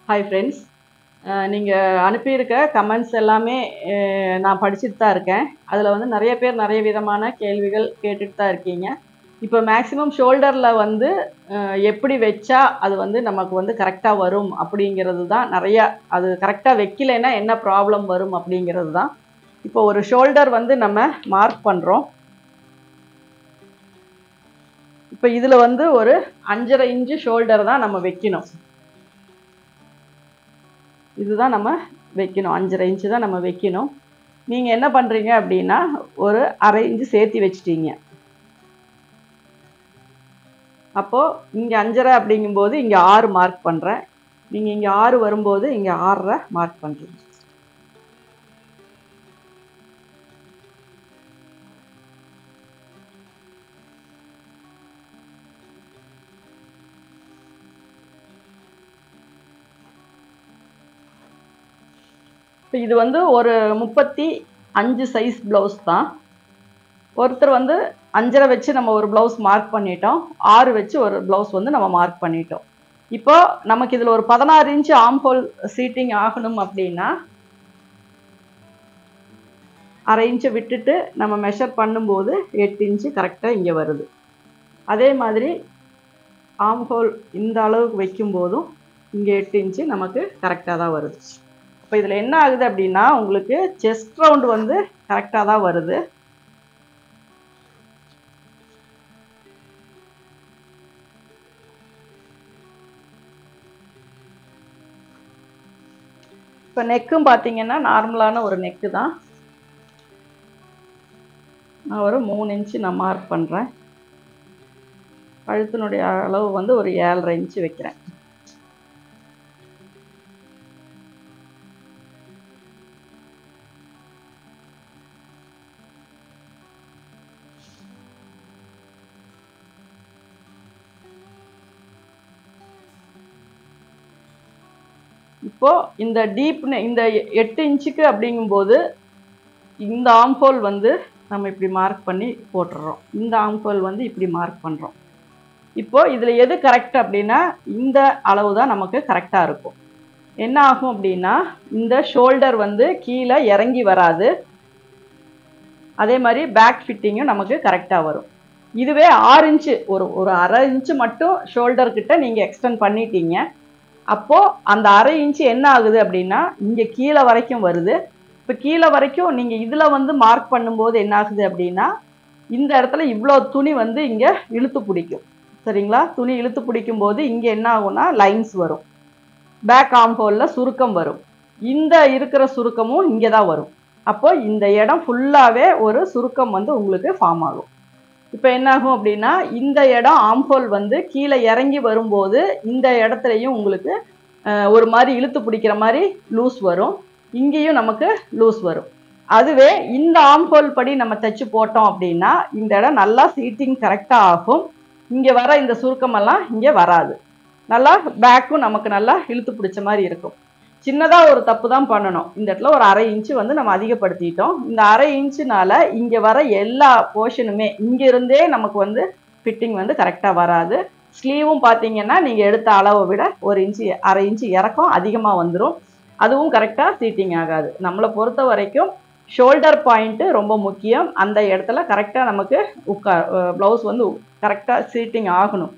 Hi friends, நீங்கள் அனுப்பியிருக்க comments எல்லாமே நான் படிச்சுட்டு தான் இருக்கேன். அதில் வந்து நிறைய பேர் நிறைய விதமான கேள்விகள் கேட்டுட்டு தான் இருக்கீங்க. இப்போ மேக்ஸிமம் ஷோல்டரில் வந்து எப்படி வச்சா அது வந்து நமக்கு வந்து கரெக்டாக வரும் அப்படிங்கிறது தான் நிறையா. அது கரெக்டாக வைக்கலைன்னா என்ன ப்ராப்ளம் வரும் அப்படிங்கிறது தான். இப்போ ஒரு ஷோல்டர் வந்து நம்ம மார்க் பண்ணுறோம். இப்போ இதில் வந்து ஒரு 5.5 இன்ச்சு ஷோல்டர் தான் நம்ம வைக்கணும். இதுதான் நம்ம வைக்கணும். 5.5 இன்ச்சு தான் நம்ம வைக்கணும். நீங்கள் என்ன பண்ணுறீங்க அப்படின்னா ஒரு 1/2 இன்ச்சு சேர்த்து வச்சிட்டீங்க. அப்போது இங்கே 5.5 அப்படிங்கும்போது இங்கே 6 மார்க் பண்ணுறேன். நீங்கள் இங்கே 6 வரும்போது இங்கே 6.5 மார்க் பண்ணுறீங்க. இப்போ இது வந்து ஒரு 35 சைஸ் ப்ளவுஸ் தான். ஒருத்தர் வந்து 5.5 வச்சு நம்ம ஒரு ப்ளவுஸ் மார்க் பண்ணிட்டோம், 6 வச்சு ஒரு ப்ளவுஸ் வந்து நம்ம மார்க் பண்ணிட்டோம். இப்போ நமக்கு இதில் ஒரு 16 இன்ச்சு ஆம்ஹோல் சீட்டிங் ஆகணும் அப்படின்னா 1/2 இன்ச்சை விட்டுட்டு நம்ம மெஷர் பண்ணும்போது 8 இன்ச்சு கரெக்டாக இங்கே வருது. அதே மாதிரி ஆம்ஹோல் இந்த அளவுக்கு வைக்கும்போதும் இங்கே 8 இன்ச்சு நமக்கு கரெக்டாக தான் வருது. இப்போ இதில் என்ன ஆகுது அப்படின்னா உங்களுக்கு செஸ்ட் ரவுண்டு வந்து கரெக்டாக தான் வருது. இப்போ நெக்கும் பார்த்தீங்கன்னா நார்மலான ஒரு நெக்கு தான். நான் ஒரு 3 இன்ச்சு நான் மார்க் பண்ணுறேன். கழுத்தினுடைய அளவு வந்து ஒரு 7.5 இன்ச்சு வைக்கிறேன். இப்போ இந்த டீப்னு இந்த 8 இன்ச்சுக்கு அப்படிங்கும்போது இந்த ஆம்ஹோல் வந்து நம்ம இப்படி மார்க் பண்ணி போட்டுடுறோம். இந்த ஆம்ஹோல் வந்து இப்படி மார்க் பண்ணுறோம். இப்போ இதில் எது கரெக்ட் அப்படின்னா இந்த அளவு தான் நமக்கு கரெக்டாக இருக்கும். என்ன ஆகும் அப்படின்னா இந்த ஷோல்டர் வந்து கீழே இறங்கி வராது. அதே மாதிரி பேக் ஃபிட்டிங்கும் நமக்கு கரெக்டாக வரும். இதுவே 6 இன்ச்சு ஒரு 1/2 இன்ச்சு மட்டும் ஷோல்டர்கிட்ட நீங்கள் எக்ஸ்டெண்ட் பண்ணிட்டீங்க. அப்போது அந்த 1/2 இன்ச்சு என்ன ஆகுது அப்படின்னா இங்கே கீழே வரைக்கும் வருது. இப்போ கீழே வரைக்கும் நீங்கள் இதில் வந்து மார்க் பண்ணும்போது என்ன ஆகுது அப்படின்னா இந்த இடத்துல இவ்வளோ துணி வந்து இங்கே இழுத்து பிடிக்கும். சரிங்களா? துணி இழுத்து பிடிக்கும் போது இங்கே என்ன ஆகும்னா லைன்ஸ் வரும். பேக் ஆம்ஹோலில் சுருக்கம் வரும். இந்த இருக்கிற சுருக்கமும் இங்கே தான் வரும். அப்போ இந்த இடம் ஃபுல்லாகவே ஒரு சுருக்கம் வந்து உங்களுக்கு ஃபார்ம் ஆகும். இப்போ என்னாகும் அப்படின்னா இந்த இடம் ஆம்ஹோல் வந்து கீழே இறங்கி வரும்போது இந்த இடத்துலையும் உங்களுக்கு ஒரு மாதிரி இழுத்து பிடிக்கிற மாதிரி லூஸ் வரும். இங்கேயும் நமக்கு லூஸ் வரும். அதுவே இந்த ஆம்ஹோல் படி நம்ம தைச்சு போட்டோம் அப்படின்னா இந்த இடம் நல்லா சீட்டிங் கரெக்டாக ஆகும். இங்கே வர இந்த சுருக்கமெல்லாம் இங்கே வராது. நல்லா பேக்கும் நமக்கு நல்லா இழுத்து பிடிச்ச மாதிரி இருக்கும். சின்னதாக ஒரு தப்பு தான் பண்ணணும். இந்த இடத்துல ஒரு 1/2 இன்ச்சு வந்து நம்ம அதிகப்படுத்திட்டோம். இந்த 1/2 இன்ச்சுனால இங்கே வர எல்லா போர்ஷனுமே இங்கிருந்தே நமக்கு வந்து ஃபிட்டிங் வந்து கரெக்டாக வராது. ஸ்லீவும் பார்த்தீங்கன்னா நீங்கள் எடுத்த அளவை விட 1 இன்ச்சு 1/2 இன்ச்சு இறக்கம் அதிகமாக வந்துடும். அதுவும் கரெக்டாக சீட்டிங் ஆகாது. நம்மளை பொறுத்த வரைக்கும் ஷோல்டர் பாயிண்ட்டு ரொம்ப முக்கியம். அந்த இடத்துல கரெக்டாக நமக்கு ப்ளவுஸ் வந்து கரெக்டாக சீட்டிங் ஆகணும்.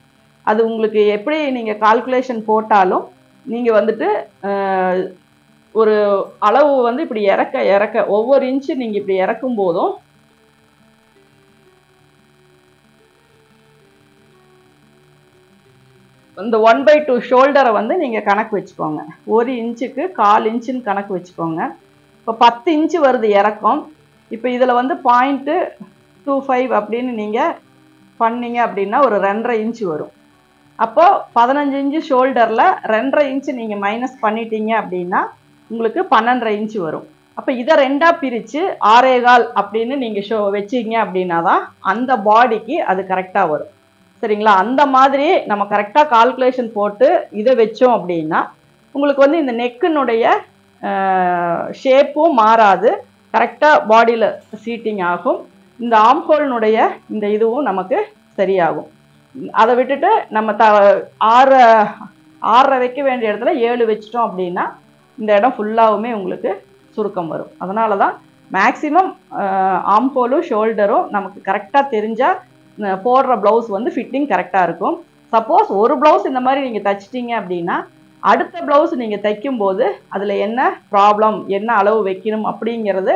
அது உங்களுக்கு எப்படி நீங்கள் கால்குலேஷன் போட்டாலும் நீங்கள் வந்துட்டு ஒரு அளவு வந்து இப்படி இறக்க ஒவ்வொரு இன்ச்சு நீங்கள் இப்படி இறக்கும் போதும் இந்த 1/2 ஷோல்டரை வந்து நீங்கள் கணக்கு வச்சுக்கோங்க. 1 இன்ச்சுக்கு 1/4 இன்ச்சுன்னு கணக்கு வச்சுக்கோங்க. இப்போ 10 இன்ச்சு வருது இறக்கம். இப்போ இதில் வந்து 0.25 அப்படின்னு நீங்கள் பண்ணீங்க அப்படின்னா ஒரு 2.5 இன்ச்சு வரும். அப்போது 15 இன்ச்சு ஷோல்டரில் 2.5 இன்ச்சு நீங்கள் மைனஸ் பண்ணிட்டீங்க அப்படின்னா உங்களுக்கு 12.5 இன்ச்சு வரும். அப்போ இதை 2ஆக பிரித்து 6.25 அப்படின்னு நீங்கள் வச்சிங்க அப்படின்னா தான் அந்த பாடிக்கு அது கரெக்டாக வரும். சரிங்களா? அந்த மாதிரி நம்ம கரெக்டாக கால்குலேஷன் போட்டு இதை வச்சோம் அப்படின்னா உங்களுக்கு வந்து இந்த நெக்கினுடைய ஷேப்பும் மாறாது. கரெக்டாக பாடியில் சீட்டிங் ஆகும். இந்த ஆம்ஹோலினுடைய இந்த இதுவும் நமக்கு சரியாகும். அதை விட்டுட்டு நம்ம 6.5 வைக்க வேண்டிய இடத்துல 7 வச்சிட்டோம் அப்படின்னா இந்த இடம் ஃபுல்லாகவுமே உங்களுக்கு சுருக்கம் வரும். அதனால தான் மேக்ஸிமம் ஆம்ஹோலும் ஷோல்டரும் நமக்கு கரெக்டாக தெரிஞ்சால் போடுற ப்ளவுஸ் வந்து ஃபிட்டிங் கரெக்டாக இருக்கும். சப்போஸ் ஒரு ப்ளவுஸ் இந்த மாதிரி நீங்கள் தைச்சிட்டிங்க அப்படின்னா அடுத்த ப்ளவுஸ் நீங்கள் தைக்கும்போது அதில் என்ன ப்ராப்ளம், என்ன அளவு வைக்கணும் அப்படிங்கிறது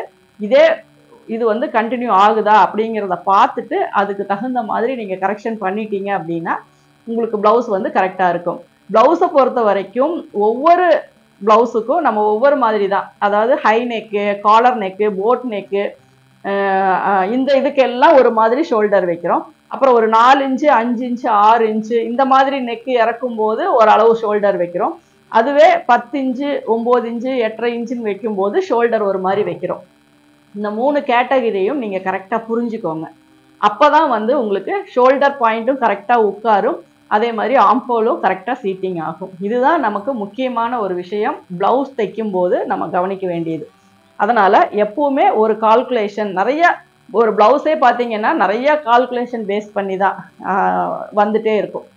இது வந்து கண்டினியூ ஆகுதா அப்படிங்கிறத பார்த்துட்டு அதுக்கு தகுந்த மாதிரி நீங்கள் கரெக்ஷன் பண்ணிட்டீங்க அப்படின்னா உங்களுக்கு ப்ளவுஸ் வந்து கரெக்டாக இருக்கும். ப்ளவுஸை பொறுத்த வரைக்கும் ஒவ்வொரு ப்ளவுஸுக்கும் நம்ம ஒவ்வொரு மாதிரி தான், அதாவது high neck, collar neck, boat neck, இந்த இதுக்கெல்லாம் ஒரு மாதிரி ஷோல்டர் வைக்கிறோம். அப்புறம் ஒரு 4 இன்ச்சு, 5 இன்ச்சு, 6 இன்ச்சு இந்த மாதிரி நெக்கு இறக்கும் போது ஓரளவு ஷோல்டர் வைக்கிறோம். அதுவே 10 இன்ச்சு, 9 இன்ச்சு, 8.5 இன்ச்சுன்னு வைக்கும்போது ஷோல்டர் ஒரு மாதிரி வைக்கிறோம். இந்த 3 கேட்டகரியும் நீங்கள் கரெக்டாக புரிஞ்சுக்கோங்க. அப்போ தான் வந்து உங்களுக்கு ஷோல்டர் பாயிண்ட்டும் கரெக்டாக உட்காரும், அதே மாதிரி ஆம்ஹோலும் கரெக்டாக சீட்டிங் ஆகும். இதுதான் நமக்கு முக்கியமான ஒரு விஷயம் ப்ளவுஸ் தைக்கும் போது நம்ம கவனிக்க வேண்டியது. அதனால் எப்போவுமே ஒரு கால்குலேஷன் நிறைய, ஒரு ப்ளவுஸே பார்த்தீங்கன்னா நிறைய கால்குலேஷன் பேஸ் பண்ணி தான் வந்துட்டே இருக்கும்.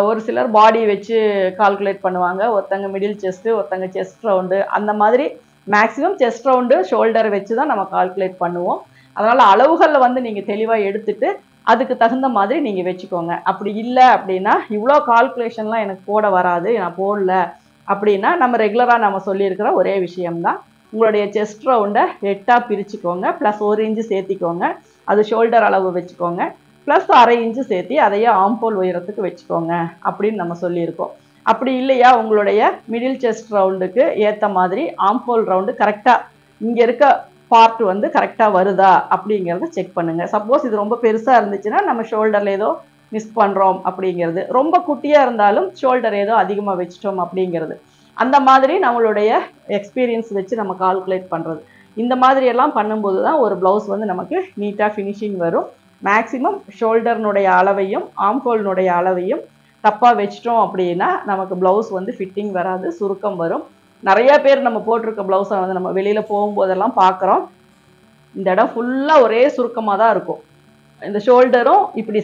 ஒரு சிலர் பாடி வச்சு கால்குலேட் பண்ணுவாங்க, ஒருத்தங்க மிடில் செஸ்ட்டு, ஒருத்தங்க செஸ்ட் ரவுண்டு, அந்த மாதிரி மேக்ஸிமம் செஸ்ட் ரவுண்டு ஷோல்டரை வச்சு தான் நம்ம கால்குலேட் பண்ணுவோம். அதனால் அளவுகளில் வந்து நீங்கள் தெளிவாக எடுத்துட்டு அதுக்கு தகுந்த மாதிரி நீங்கள் வச்சுக்கோங்க. அப்படி இல்லை அப்படின்னா இவ்வளோ கால்குலேஷன்லாம் எனக்கு போட வராது, நான் போடல அப்படின்னா நம்ம ரெகுலராக நம்ம சொல்லியிருக்கிற ஒரே விஷயம்தான், உங்களுடைய செஸ்ட் ரவுண்டை 8ஆக பிரிச்சுக்கோங்க, ப்ளஸ் 1 இன்ச்சு சேர்த்திக்கோங்க, அது ஷோல்டர் அளவு வச்சுக்கோங்க, ப்ளஸ் 1/2 இன்ச்சு சேர்த்தி அதையே ஆம்ஹோல் உயரத்துக்கு வச்சுக்கோங்க அப்படின்னு நம்ம சொல்லியிருக்கோம். அப்படி இல்லையா உங்களுடைய மிடில் செஸ்ட் ரவுண்டுக்கு ஏற்ற மாதிரி ஆம்ஹோல் ரவுண்டு கரெக்டாக இங்கே இருக்க பார்ட் வந்து கரெக்டாக வருதா அப்படிங்கிறத செக் பண்ணுங்கள். சப்போஸ் இது ரொம்ப பெருசாக இருந்துச்சுன்னா நம்ம ஷோல்டரில் ஏதோ மிஸ் பண்ணுறோம் அப்படிங்கிறது, ரொம்ப குட்டியாக இருந்தாலும் ஷோல்டர் ஏதோ அதிகமாக வச்சிட்டோம் அப்படிங்கிறது, அந்த மாதிரி நம்மளுடைய எக்ஸ்பீரியன்ஸ் வச்சு நம்ம கால்குலேட் பண்ணுறது. இந்த மாதிரியெல்லாம் பண்ணும்போது தான் ஒரு ப்ளவுஸ் வந்து நமக்கு நீட்டாக ஃபினிஷிங் வரும். மேக்ஸிமம் ஷோல்டர்னுடைய அளவையும் ஆம்ஹோல்னுடைய அளவையும் தப்பாக வச்சிட்டோம் அப்படின்னா நமக்கு ப்ளவுஸ் வந்து ஃபிட்டிங் வராது, சுருக்கம் வரும். நிறைய பேர் நம்ம போட்டிருக்க ப்ளவுஸை வந்து நம்ம வெளியில் போகும்போதெல்லாம் பார்க்குறோம், இந்த இடம் ஃபுல்லாக ஒரே சுருக்கமாக தான் இருக்கும், இந்த ஷோல்டரும் இப்படி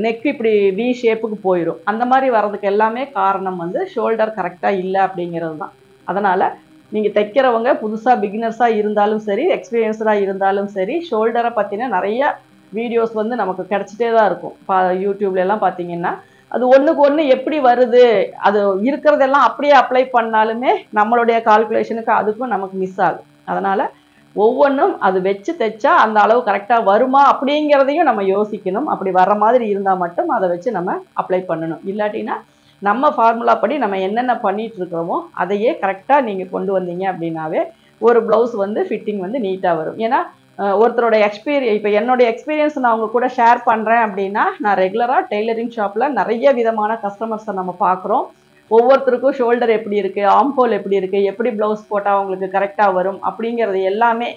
நெக் இப்படி வி ஷேப்புக்கு போயிடும். அந்த மாதிரி வர்றதுக்கு எல்லாமே காரணம் வந்து ஷோல்டர் கரெக்டாக இல்லை அப்படிங்கிறது தான். அதனால் நீங்கள் தைக்கிறவங்க புதுசாக பிகினர்ஸாக இருந்தாலும் சரி, எக்ஸ்பீரியன்ஸ்டாக இருந்தாலும் சரி, ஷோல்டரை பற்றின நிறைய வீடியோஸ் வந்து நமக்கு கிடச்சிட்டே தான் இருக்கும். யூடியூப்லலாம் பார்த்தீங்கன்னா அது ஒன்றுக்கு ஒன்று எப்படி வருது, அது இருக்கிறதெல்லாம் அப்படியே அப்ளை பண்ணாலுமே நம்மளுடைய கால்குலேஷனுக்கு அதுக்கும் நமக்கு மிஸ் ஆகும். அதனால் ஒவ்வொன்றும் அது வச்சு தைச்சா அந்த அளவு கரெக்டாக வருமா அப்படிங்கிறதையும் நம்ம யோசிக்கணும். அப்படி வர்ற மாதிரி இருந்தால் மட்டும் அதை வச்சு நம்ம அப்ளை பண்ணணும். இல்லாட்டினா நம்ம ஃபார்முலா படி நம்ம என்னென்ன பண்ணிகிட்டு இருக்கிறோமோ அதையே கரெக்டாக நீங்கள் கொண்டு வந்தீங்க அப்படின்னாவே ஒரு ப்ளவுஸ் வந்து ஃபிட்டிங் வந்து நீட்டாக வரும். ஏன்னா ஒருத்தரோட இப்போ என்னோட எக்ஸ்பீரியன்ஸ் நான் அவங்க கூட ஷேர் பண்ணுறேன் அப்படின்னா, நான் ரெகுலராக டெய்லரிங் ஷாப்பில் நிறைய விதமான கஸ்டமர்ஸை நம்ம பார்க்குறோம். ஒவ்வொருத்தருக்கும் ஷோல்டர் எப்படி இருக்குது, ஆம்ஹோல் எப்படி இருக்குது, எப்படி ப்ளவுஸ் போட்டால் அவங்களுக்கு கரெக்டாக வரும் அப்படிங்கிறது எல்லாமே.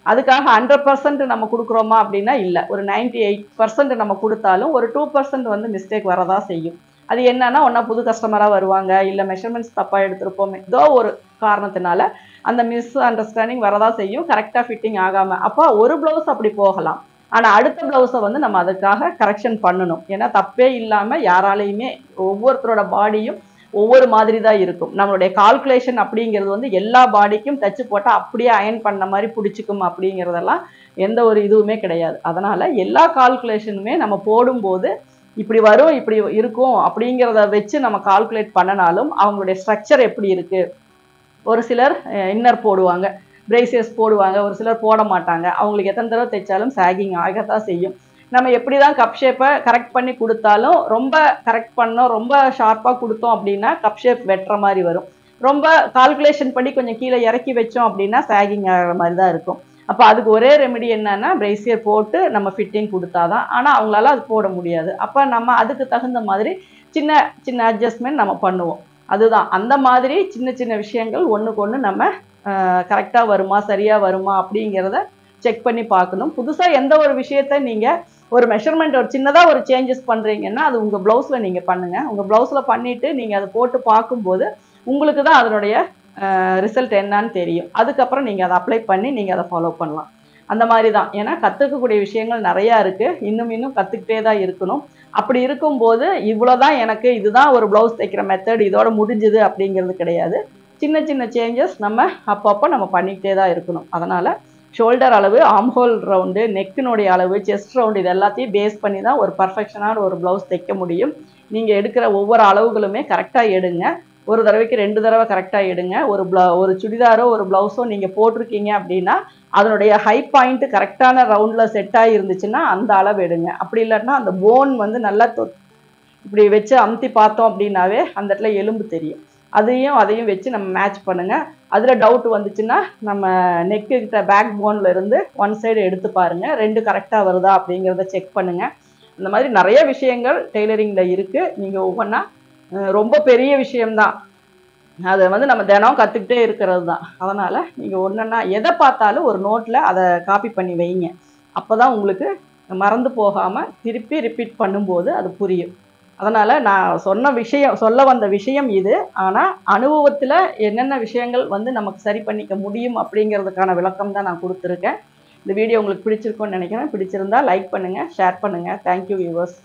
அதுக்காக 100% நம்ம கொடுக்குறோமா அப்படின்னா இல்லை, ஒரு 98% நம்ம கொடுத்தாலும் ஒரு 2% வந்து மிஸ்டேக் வரதான் செய்யும். அது என்னன்னா, ஒன்றா புது கஸ்டமராக வருவாங்க, இல்லை மெஷர்மெண்ட்ஸ் தப்பாக எடுத்திருப்போம், ஏதோ ஒரு காரணத்தினால அந்த மிஸ் அண்டர்ஸ்டாண்டிங் வரதான் செய்யும், கரெக்டாக ஃபிட்டிங் ஆகாமல். அப்போ ஒரு ப்ளவுஸ் அப்படி போகலாம், ஆனால் அடுத்த ப்ளவுஸை வந்து நம்ம அதுக்காக கரெக்ஷன் பண்ணணும். ஏன்னா தப்பே இல்லாமல் யாராலையுமே, ஒவ்வொருத்தரோட பாடியும் ஒவ்வொரு மாதிரி தான் இருக்கும். நம்மளுடைய கால்குலேஷன் அப்படிங்கிறது வந்து எல்லா பாடிக்கும் தைச்சு போட்டால் அப்படியே அயன் பண்ண மாதிரி பிடிச்சிக்கும் அப்படிங்கிறதெல்லாம் எந்த ஒரு இதுவுமே கிடையாது. அதனால் எல்லா கால்குலேஷனுமே நம்ம போடும்போது இப்படி வரும், இப்படி இருக்கும் அப்படிங்கிறத வச்சு நம்ம கால்குலேட் பண்ணனாலும் அவங்களுடைய ஸ்ட்ரக்சர் எப்படி இருக்குது, ஒரு சிலர் இன்னர் போடுவாங்க, பிரேசஸ் போடுவாங்க, ஒரு சிலர் போட மாட்டாங்க, அவங்களுக்கு எத்தனை தடவை தைச்சாலும் சாகிங் ஆகத்தான் செய்யும். நம்ம எப்படி தான் கப் ஷேப்பை கரெக்ட் பண்ணி கொடுத்தாலும் ரொம்ப கரெக்ட் பண்ணோம், ரொம்ப ஷார்ப்பாக கொடுத்தோம் அப்படின்னா கப் ஷேப் வெட்டுற மாதிரி வரும். ரொம்ப கால்குலேஷன் பண்ணி கொஞ்சம் கீழே இறக்கி வச்சோம் அப்படின்னா சாகிங் ஆகிற மாதிரி தான் இருக்கும். அப்போ அதுக்கு ஒரே ரெமெடி என்னன்னா, பிரேசியர் போட்டு நம்ம ஃபிட்டிங் கொடுத்தாதான். ஆனால் அவங்களால அது போட முடியாது. அப்போ நம்ம அதுக்கு தகுந்த மாதிரி சின்ன சின்ன அட்ஜஸ்ட்மெண்ட் நம்ம பண்ணுவோம். அதுதான், அந்த மாதிரி சின்ன சின்ன விஷயங்கள் ஒன்றுக்கு ஒன்று நம்ம கரெக்டாக வருமா சரியாக வருமா அப்படிங்கிறத செக் பண்ணி பார்க்கணும். புதுசாக எந்த ஒரு விஷயத்த நீங்கள் ஒரு மெஷர்மெண்ட் ஒரு சின்னதாக ஒரு சேஞ்சஸ் பண்ணுறீங்கன்னா அது உங்கள் ப்ளவுஸில் நீங்கள் பண்ணுங்கள். உங்கள் ப்ளவுஸில் பண்ணிவிட்டு நீங்கள் அதை போட்டு பார்க்கும்போது உங்களுக்கு தான் அதனுடைய ரிசல்ட் என்னன்னு தெரியும். அதுக்கப்புறம் நீங்கள் அதை அப்ளை பண்ணி நீங்கள் அதை ஃபாலோ பண்ணலாம். அந்த மாதிரி தான். ஏன்னா கற்றுக்கக்கூடிய விஷயங்கள் நிறையா இருக்குது. இன்னும் கற்றுக்கிட்டே தான் இருக்கணும். அப்படி இருக்கும்போது இவ்வளோ தான் எனக்கு இதுதான் ஒரு ப்ளவுஸ் தைக்கிற மெத்தட் இதோட முடிஞ்சுது அப்படிங்கிறது கிடையாது. சின்ன சின்ன சேஞ்சஸ் நம்ம அப்பப்போ நம்ம பண்ணிக்கிட்டே தான் இருக்கணும். அதனால் ஷோல்டர் அளவு, ஆம்ஹோல் ரவுண்டு, நெக்கினுடைய அளவு, செஸ்ட் ரவுண்டு இது எல்லாத்தையும் பேஸ் பண்ணி தான் ஒரு பர்ஃபெக்ஷனான ஒரு ப்ளவுஸ் தைக்க முடியும். நீங்கள் எடுக்கிற ஒவ்வொரு அளவுகளுமே கரெக்டாக எடுங்க. ஒரு தடவைக்கு 2 தடவை கரெக்டாக எடுங்க. ஒரு சுடிதாரோ ஒரு ப்ளவுஸோ நீங்கள் போட்டிருக்கீங்க அப்படின்னா அதனுடைய ஹை பாயிண்ட் கரெக்டான ரவுண்டில் செட் ஆகிருந்துச்சுன்னா அந்த அளவு எடுங்க. அப்படி இல்லைன்னா அந்த போன் வந்து நல்லா இப்படி வச்சு அமுத்தி பார்த்தோம் அப்படின்னாவே அந்த இடத்துல எலும்பு தெரியும். அதையும் வச்சு நம்ம மேட்ச் பண்ணுங்கள். அதில் டவுட் வந்துச்சுன்னா நம்ம நெக்கு கிட்ட பேக் போனில் இருந்து ஒன் சைடு எடுத்து பாருங்கள். 2 கரெக்டாக வருதா அப்படிங்கிறத செக் பண்ணுங்கள். இந்த மாதிரி நிறைய விஷயங்கள் டெய்லரிங்கில் இருக்குது. நீங்கள் ஒவ்வொன்றா ரொம்ப பெரிய விஷயம்தான். அதை வந்து நம்ம தினம் கற்றுக்கிட்டே இருக்கிறது தான். அதனால் நீங்கள் ஒன்றுன்னா எதை பார்த்தாலும் ஒரு நோட்டில் அதை காப்பி பண்ணி வைங்க. அப்போ தான் உங்களுக்கு மறந்து போகாமல் திருப்பி ரிப்பீட் பண்ணும்போது அது புரியும். அதனால் நான் சொல்ல வந்த விஷயம் இது. ஆனால் அனுபவத்தில் என்னென்ன விஷயங்கள் வந்து நமக்கு சரி பண்ணிக்க முடியும் அப்படிங்கிறதுக்கான விளக்கம் தான் நான் கொடுத்துருக்கேன். இந்த வீடியோ உங்களுக்கு பிடிச்சிருக்கும்னு நினைக்கிறேன். பிடிச்சிருந்தா லைக் பண்ணுங்கள், ஷேர் பண்ணுங்கள். Thank you viewers.